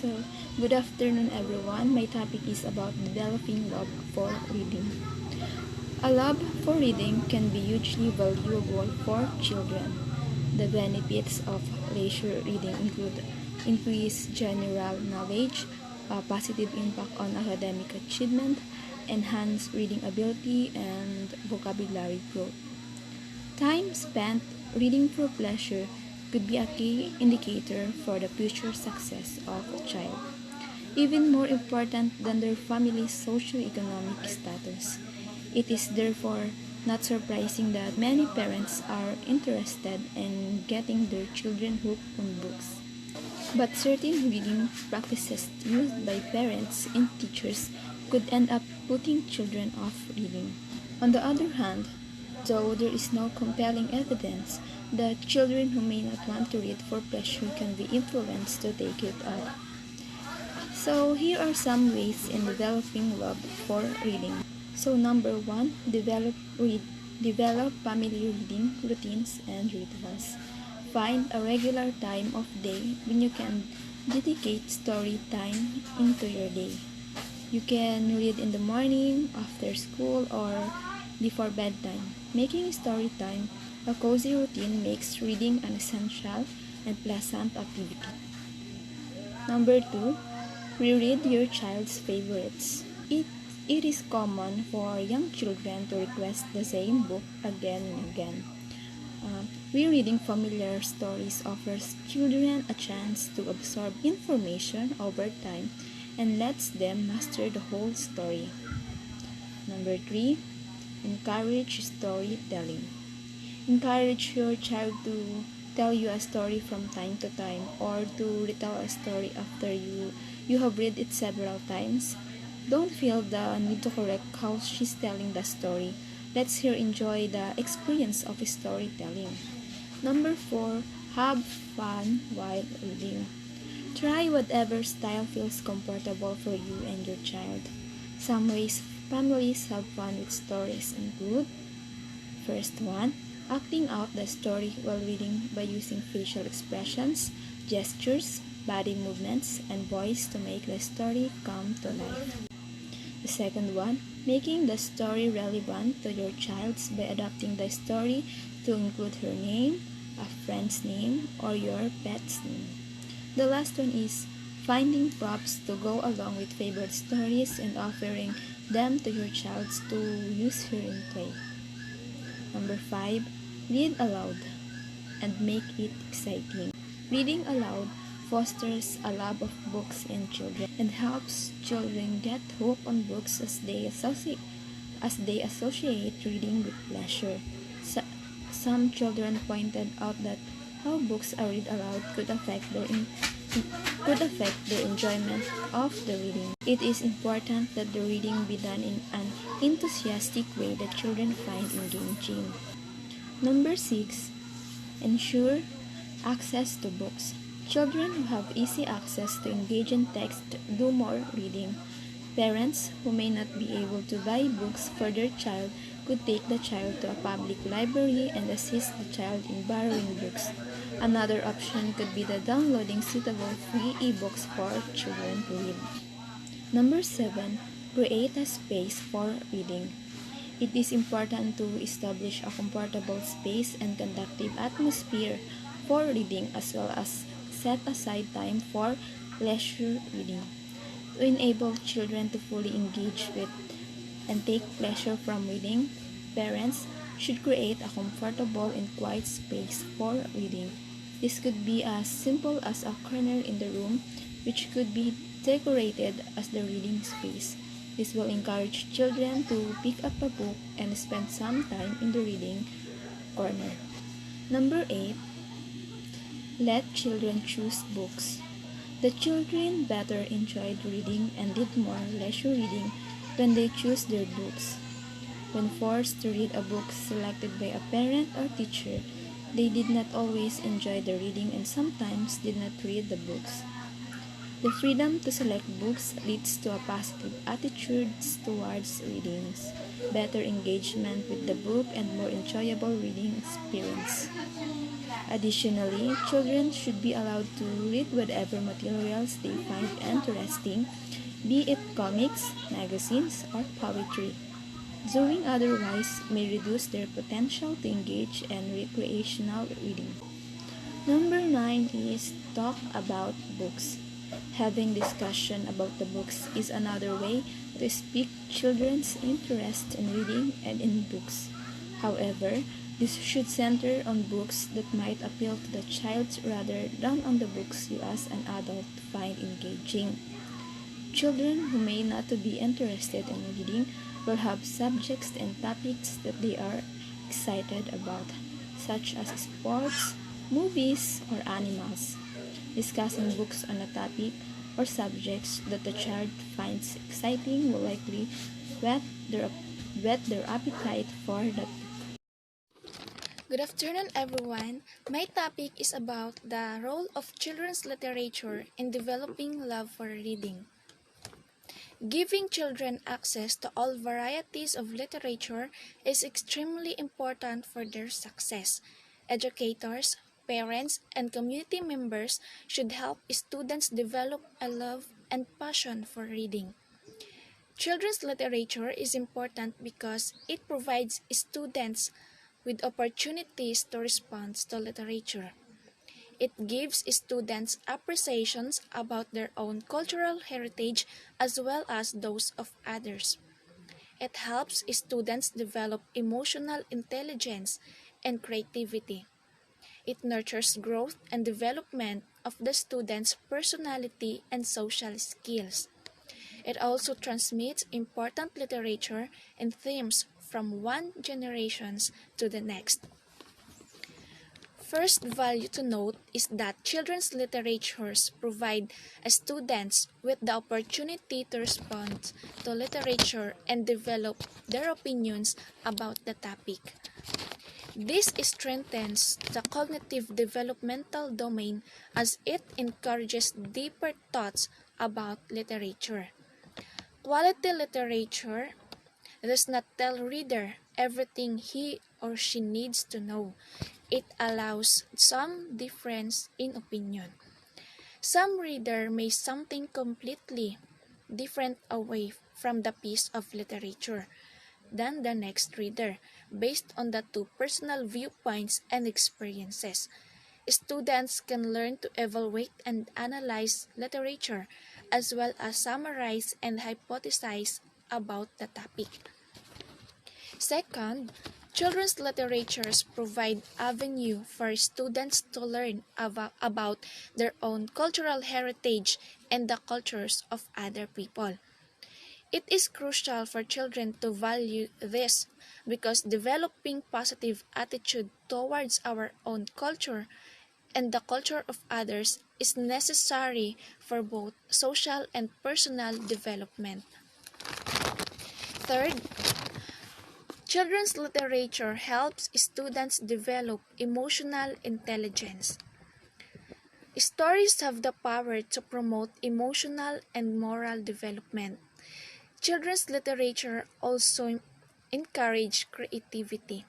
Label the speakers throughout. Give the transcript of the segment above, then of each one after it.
Speaker 1: So, good afternoon everyone. My topic is about developing love for reading. A love for reading can be hugely valuable for children. The benefits of leisure reading include increased general knowledge, a positive impact on academic achievement, enhanced reading ability, and vocabulary growth. Time spent reading for pleasure could be a key indicator for the future success of a child, even more important than their family's socioeconomic status. It is therefore not surprising that many parents are interested in getting their children hooked on books. But certain reading practices used by parents and teachers could end up putting children off reading. On the other hand, though there is no compelling evidence that children who may not want to read for pleasure can be influenced to take it up. So here are some ways in developing love for reading. So number 1, develop family reading routines and rituals. Find a regular time of day when you can dedicate story time into your day. You can read in the morning, after school, or before bedtime. Making story time a cozy routine makes reading an essential and pleasant activity. Number 2, reread your child's favorites. It is common for young children to request the same book again and again. Rereading familiar stories offers children a chance to absorb information over time and lets them master the whole story. Number 3, encourage storytelling. Encourage your child to tell you a story from time to time or to retell a story after you have read it several times. Don't feel the need to correct how she's telling the story. Let's her enjoy the experience of storytelling. Number 4, have fun while reading. Try whatever style feels comfortable for you and your child. Some ways families have fun with stories include: first one, acting out the story while reading by using facial expressions, gestures, body movements, and voice to make the story come to life. The second one, making the story relevant to your child by adapting the story to include her name, a friend's name, or your pet's name. The last one is finding props to go along with favorite stories and offering them to your child to use here in play. Number 5, read aloud and make it exciting. Reading aloud fosters a love of books in children and helps children get hooked on books as they associate reading with pleasure. Some children pointed out that how books are read aloud could affect their enjoyment of the reading. It is important that the reading be done in an enthusiastic way that children find engaging. Number 6, ensure access to books. Children who have easy access to engaging text do more reading. Parents who may not be able to buy books for their child could take the child to a public library and assist the child in borrowing books. Another option could be the downloading suitable free ebooks for children to read. Number 7, create a space for reading. It is important to establish a comfortable space and conducive atmosphere for reading as well as set aside time for leisure reading. To enable children to fully engage with and take pleasure from reading, parents should create a comfortable and quiet space for reading. This could be as simple as a corner in the room, which could be decorated as the reading space. This will encourage children to pick up a book and spend some time in the reading corner. Number 8, let children choose books. The children better enjoyed reading and did more leisure reading when they choose their books. When forced to read a book selected by a parent or teacher, they did not always enjoy the reading and sometimes did not read the books. The freedom to select books leads to a positive attitude towards readings, better engagement with the book, and more enjoyable reading experience. Additionally, children should be allowed to read whatever materials they find interesting, be it comics, magazines, or poetry. Doing otherwise may reduce their potential to engage in recreational reading. Number 9 is talk about books. Having discussion about the books is another way to speak children's interest in reading and in books. However, this should center on books that might appeal to the child rather than on the books you as an adult find engaging. Children who may not be interested in reading will have subjects and topics that they are excited about, such as sports, movies, or animals. Discussing books on a topic or subjects that the child finds exciting will likely whet their, whet their appetite for that.
Speaker 2: Good afternoon, everyone. My topic is about the role of children's literature in developing love for reading. Giving children access to all varieties of literature is extremely important for their success. Educators, parents, and community members should help students develop a love and passion for reading. Children's literature is important because it provides students with opportunities to respond to literature. It gives students appreciations about their own cultural heritage as well as those of others. It helps students develop emotional intelligence and creativity. It nurtures growth and development of the student's personality and social skills. It also transmits important literature and themes from one generation to the next. First value to note is that children's literatures provide students with the opportunity to respond to literature and develop their opinions about the topic. This strengthens the cognitive developmental domain as it encourages deeper thoughts about literature. Quality literature does not tell reader everything he or she needs to know. It allows some difference in opinion. Some reader may something completely different away from the piece of literature than the next reader based on the two personal viewpoints and experiences. Students can learn to evaluate and analyze literature as well as summarize and hypothesize about the topic. Second, children's literatures provide avenue for students to learn about their own cultural heritage and the cultures of other people. It is crucial for children to value this because developing positive attitude towards our own culture and the culture of others is necessary for both social and personal development. Third, children's literature helps students develop emotional intelligence. Stories have the power to promote emotional and moral development. Children's literature also encourage creativity.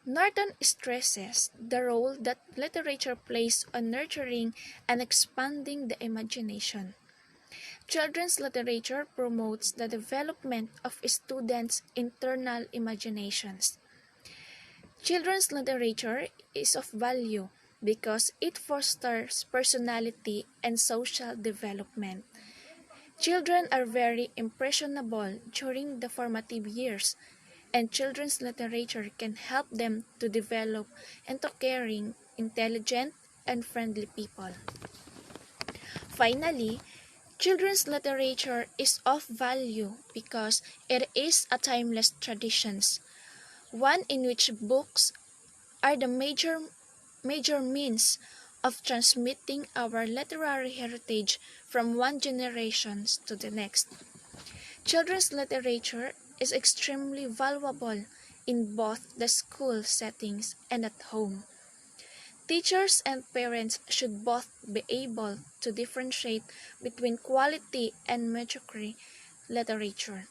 Speaker 2: Norton stresses the role that literature plays on nurturing and expanding the imagination. Children's literature promotes the development of students' internal imaginations. Children's literature is of value because it fosters personality and social development. Children are very impressionable during the formative years, and children's literature can help them to develop into caring, intelligent, and friendly people. Finally, children's literature is of value because it is a timeless tradition, one in which books are the major means of transmitting our literary heritage from one generation to the next. Children's literature is extremely valuable in both the school settings and at home. Teachers and parents should both be able to differentiate between quality and mediocre literature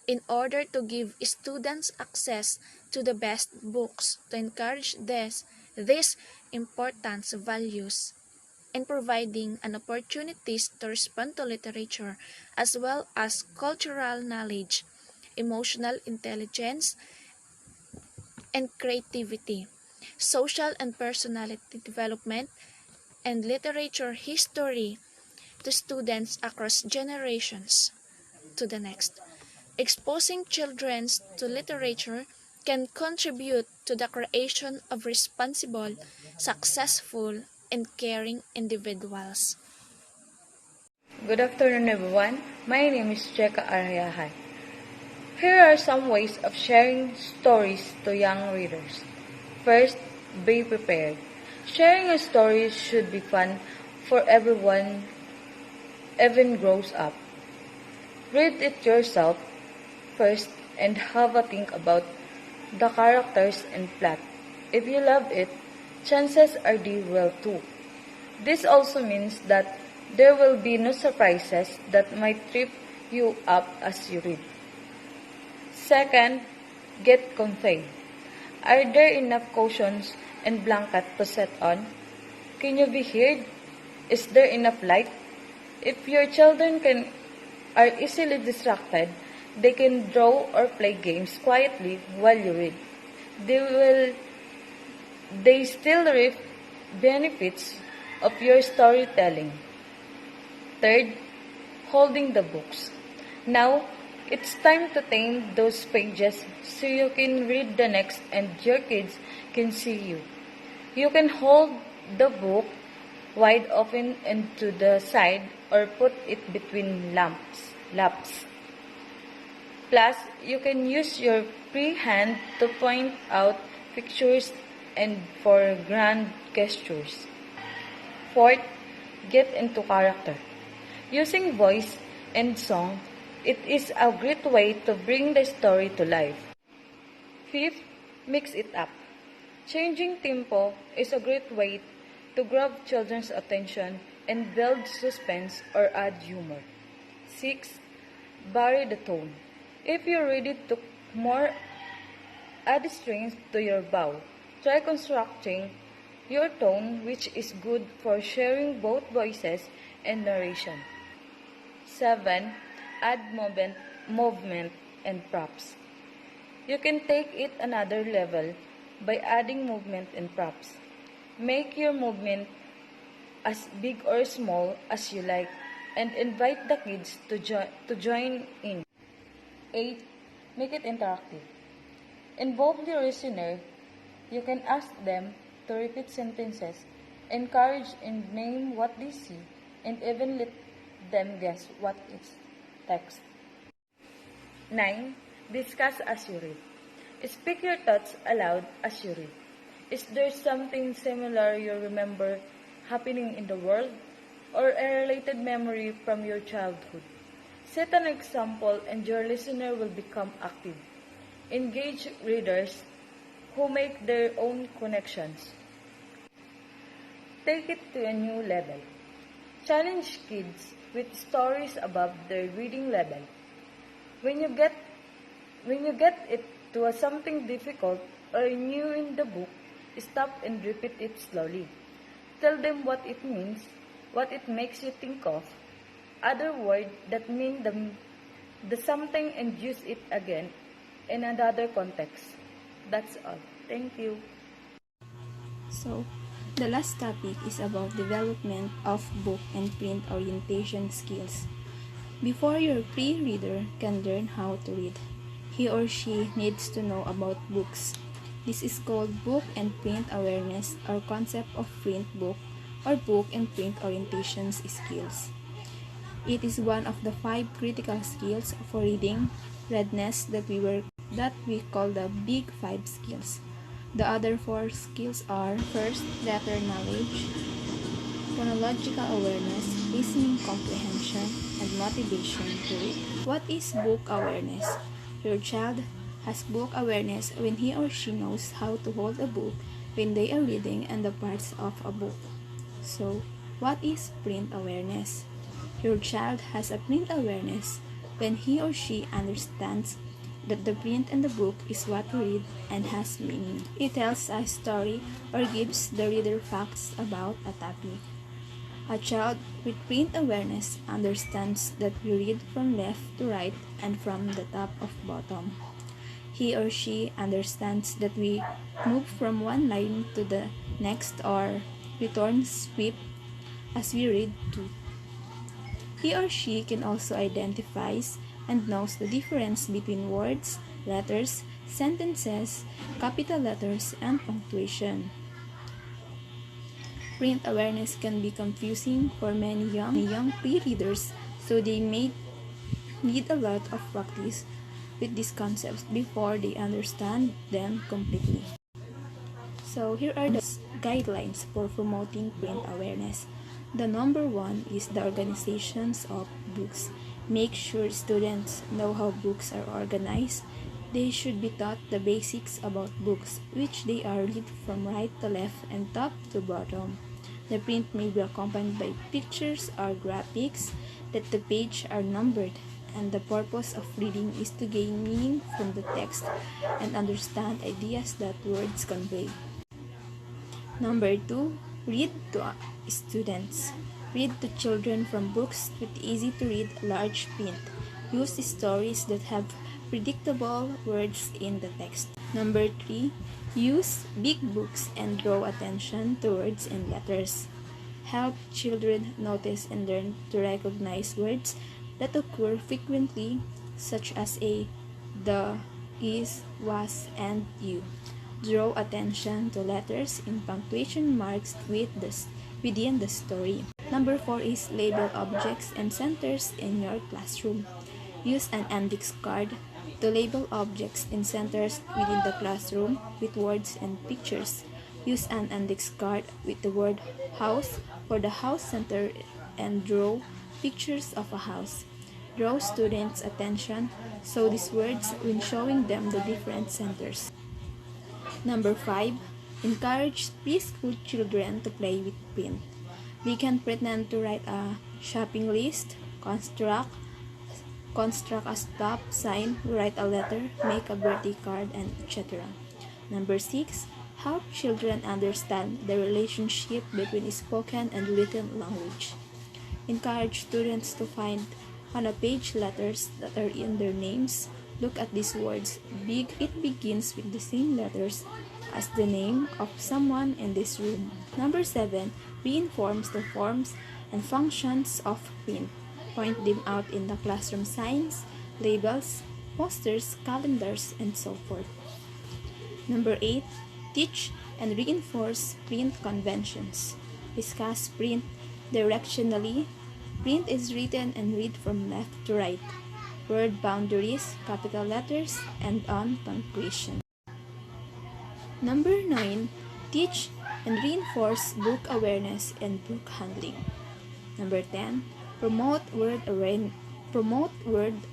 Speaker 2: in order to give students access to the best books to encourage these important values in providing an opportunities to respond to literature as well as cultural knowledge, emotional intelligence, and creativity, social and personality development, and literature history to students across generations to the next. Exposing children to literature can contribute to the creation of responsible, successful, and caring individuals.
Speaker 3: Good afternoon, everyone. My name is Cheka Arayahay. Here are some ways of sharing stories to young readers. First, be prepared. Sharing a story should be fun for everyone, even grows up. Read it yourself first and have a think about the characters and plot. If you love it, chances are you will too. This also means that there will be no surprises that might trip you up as you read. Second, get comfy. Are there enough cushions and blanket to sit on? Can you be heard? Is there enough light? If your children are easily distracted, they can draw or play games quietly while you read. They still reap benefits of your storytelling. Third, holding the books. Now, it's time to tame those pages so you can read the next and your kids can see you. You can hold the book wide open and to the side or put it between laps. Plus, you can use your free hand to point out pictures and for grand gestures. Fourth, get into character. Using voice and song, it is a great way to bring the story to life. Fifth, mix it up. Changing tempo is a great way to grab children's attention and build suspense or add humor. 6. Vary the tone. If you read it to more, add strings to your bow. Try constructing your tone, which is good for sharing both voices and narration. 7. Add movement and props. You can take it another level by adding movement and props. Make your movement as big or small as you like and invite the kids to join in. 8. Make it interactive. Involve the listener. You can ask them to repeat sentences, encourage and name what they see, and even let them guess what is text. 9. Discuss as you read. Speak your thoughts aloud as you read. Is there something similar you remember happening in the world, or a related memory from your childhood? Set an example and your listener will become active. Engage readers who make their own connections. Take it to a new level. Challenge kids with stories above their reading level. When you get it to something difficult or new in the book, stop and repeat it slowly. Tell them what it means, what it makes you think of, other words that mean the something, and use it again in another context. That's all. Thank you.
Speaker 1: So, the last topic is about development of book and print orientation skills. Before your pre-reader can learn how to read, he or she needs to know about books. This is called book and print awareness, or concept of print book or book and print orientations skills. It is one of the 5 critical skills for reading readiness that we call the Big 5 skills. The other 4 skills are: first, letter knowledge, chronological awareness, listening comprehension, and motivation to read. What is book awareness? Your child has book awareness when he or she knows how to hold a book when they are reading and the parts of a book. So, what is print awareness? Your child has a print awareness when he or she understands that the print in the book is what we read and has meaning. It tells a story or gives the reader facts about a topic. A child with print awareness understands that we read from left to right and from the top of bottom. He or she understands that we move from one line to the next or return sweep as we read too. He or she can also identifies and knows the difference between words, letters, sentences, capital letters, and punctuation. Print awareness can be confusing for many young pre-readers, so they may need a lot of practice with these concepts before they understand them completely. So here are the guidelines for promoting print awareness. The number one is the organizations of books. Make sure students know how books are organized. They should be taught the basics about books, which they are read from right to left and top to bottom. The print may be accompanied by pictures or graphics, that the pages are numbered, and the purpose of reading is to gain meaning from the text and understand ideas that words convey. Number 2, read to students. Read to children from books with easy-to-read large print. Use stories that have predictable words in the text. Number 3, use big books and draw attention to words and letters. Help children notice and learn to recognize words that occur frequently, such as a, the, is, was, and you. Draw attention to letters in punctuation marks within the story. Number 4 is label objects and centers in your classroom. Use an index card to label objects and centers within the classroom with words and pictures. Use an index card with the word house for the house center and draw pictures of a house. Draw students' attention so these words when showing them the different centers. Number 5, encourage preschool children to play with print. They can pretend to write a shopping list, construct a stop sign, write a letter, make a birthday card, and etc. Number 6, help children understand the relationship between spoken and written language. Encourage students to find on a page letters that are in their names. Look at these words. It begins with the same letters as the name of someone in this room. Number 7, reinforce the forms and functions of print. Point them out in the classroom signs, labels, posters, calendars, and so forth. Number 8, teach and reinforce print conventions. Discuss print directionally. Print is written and read from left to right. Word boundaries, capital letters, and on punctuation. Number 9, teach and reinforce book awareness and book handling. Number 10, promote word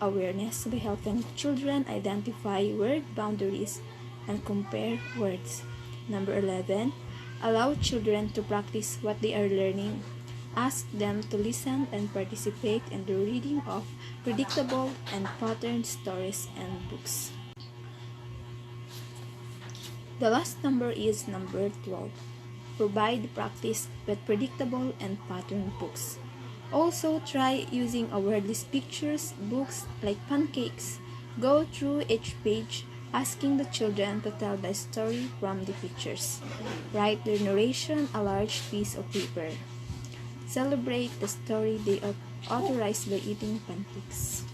Speaker 1: awareness by helping children identify word boundaries and compare words. Number 11, allow children to practice what they are learning. Ask them to listen and participate in the reading of predictable and patterned stories and books. The last number is number 12. Provide practice with predictable and patterned books. Also try using a wordless pictures books like pancakes. Go through each page asking the children to tell the story from the pictures. Write their narration on a large piece of paper. Celebrate the story they authorized by eating pancakes.